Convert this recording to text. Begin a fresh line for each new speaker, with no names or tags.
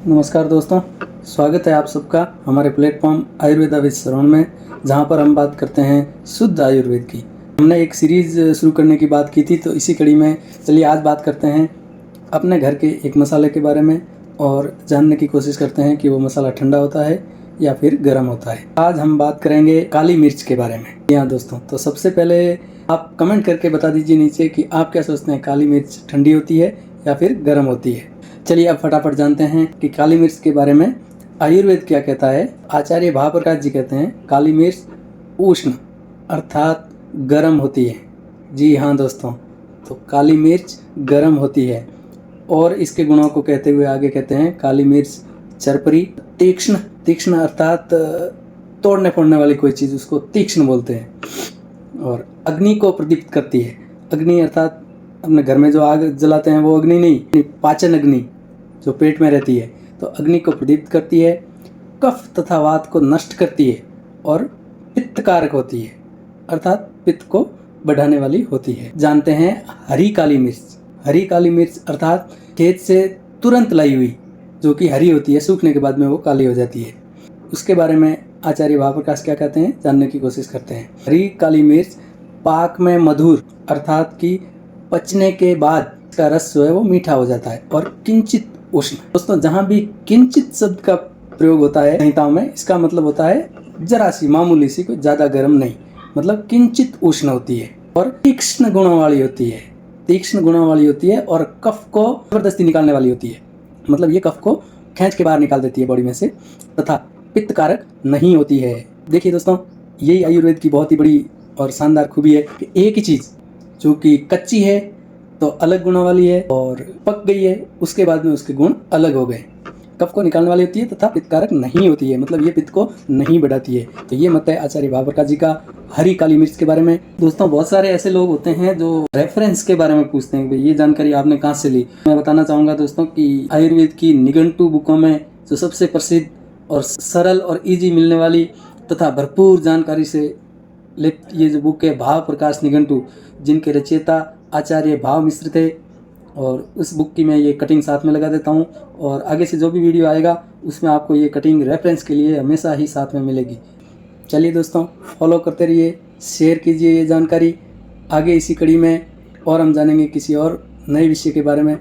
नमस्कार दोस्तों, स्वागत है आप सबका हमारे प्लेटफॉर्म आयुर्वेदा विद श्रवण में, जहां पर हम बात करते हैं शुद्ध आयुर्वेद की। हमने एक सीरीज़ शुरू करने की बात की थी, तो इसी कड़ी में चलिए आज बात करते हैं अपने घर के एक मसाले के बारे में और जानने की कोशिश करते हैं कि वो मसाला ठंडा होता है या फिर गर्म होता है। आज हम बात करेंगे काली मिर्च के बारे में। जी हाँ दोस्तों, तो सबसे पहले आप कमेंट करके बता दीजिए नीचे कि आप क्या सोचते हैं, काली मिर्च ठंडी होती है या फिर गर्म होती है। चलिए अब फटाफट जानते हैं कि काली मिर्च के बारे में आयुर्वेद क्या कहता है। आचार्य भावप्रकाश जी कहते हैं काली मिर्च उष्ण अर्थात गर्म होती है। जी हाँ दोस्तों, तो काली मिर्च गर्म होती है और इसके गुणों को कहते हुए आगे कहते हैं काली मिर्च चरपरी तीक्ष्ण, तीक्ष्ण अर्थात तोड़ने फोड़ने वाली कोई चीज़, उसको तीक्ष्ण बोलते हैं। और अग्नि को प्रदीप्त करती है। अग्नि अर्थात अपने घर में जो आग जलाते हैं वो अग्नि नहीं, पाचन अग्नि जो पेट में रहती है, तो अग्नि को प्रदीप्त करती है। कफ तथा वात को नष्ट करती है और पित्त कारक होती है, अर्थात पित्त को बढ़ाने वाली होती है। जानते हैं हरी काली मिर्च। हरी काली मिर्च अर्थात खेत से तुरंत लाई हुई, जो कि हरी होती है, सूखने के बाद में वो काली हो जाती है। उसके बारे में आचार्य भावप्रकाश क्या कहते हैं, जानने की कोशिश करते हैं। हरी काली मिर्च पाक में मधुर अर्थात कि पचने के बाद इसका रस जो है वो मीठा हो जाता है और किंचित उष्ण। दोस्तों, जहाँ भी किंचित शब्द का प्रयोग होता है संहिताओं में, इसका मतलब होता है जरा सी, मामूली सी, कोई ज़्यादा गर्म नहीं, मतलब किंचित उष्ण होती है और तीक्ष्ण गुणों वाली होती है। तीक्ष्ण गुणों वाली होती है और कफ को जबरदस्ती निकालने वाली होती है, मतलब ये कफ को खींच के बाहर निकाल देती है बॉडी में से, तथा पित्त कारक नहीं होती है। देखिए दोस्तों, यही आयुर्वेद की बहुत ही बड़ी और शानदार खूबी है कि एक ही चीज़ जो कि कच्ची है तो अलग गुणों वाली है और पक गई है उसके बाद में उसके गुण अलग हो गए। कफ को निकालने वाली होती है तथा पित्त कारक नहीं होती है, मतलब ये पित्त को नहीं बढ़ाती है। तो ये मत है आचार्य भावप्रकाश जी का हरी काली मिर्च के बारे में। दोस्तों, बहुत सारे ऐसे लोग होते हैं जो रेफरेंस के बारे में पूछते हैं, भाई ये जानकारी आपने कहाँ से ली। मैं बताना चाहूँगा दोस्तों कि आयुर्वेद की निघंटु बुकों में जो सबसे प्रसिद्ध और सरल और ईजी मिलने वाली तथा भरपूर जानकारी से लिप्त ये जो बुक है भाव प्रकाश निघंटु, जिनके रचयिता आचार्य भाव मिश्र थे, और उस बुक की मैं ये कटिंग साथ में लगा देता हूँ और आगे से जो भी वीडियो आएगा उसमें आपको ये कटिंग रेफरेंस के लिए हमेशा ही साथ में मिलेगी। चलिए दोस्तों, फॉलो करते रहिए, शेयर कीजिए ये जानकारी आगे इसी कड़ी में, और हम जानेंगे किसी और नए विषय के बारे में।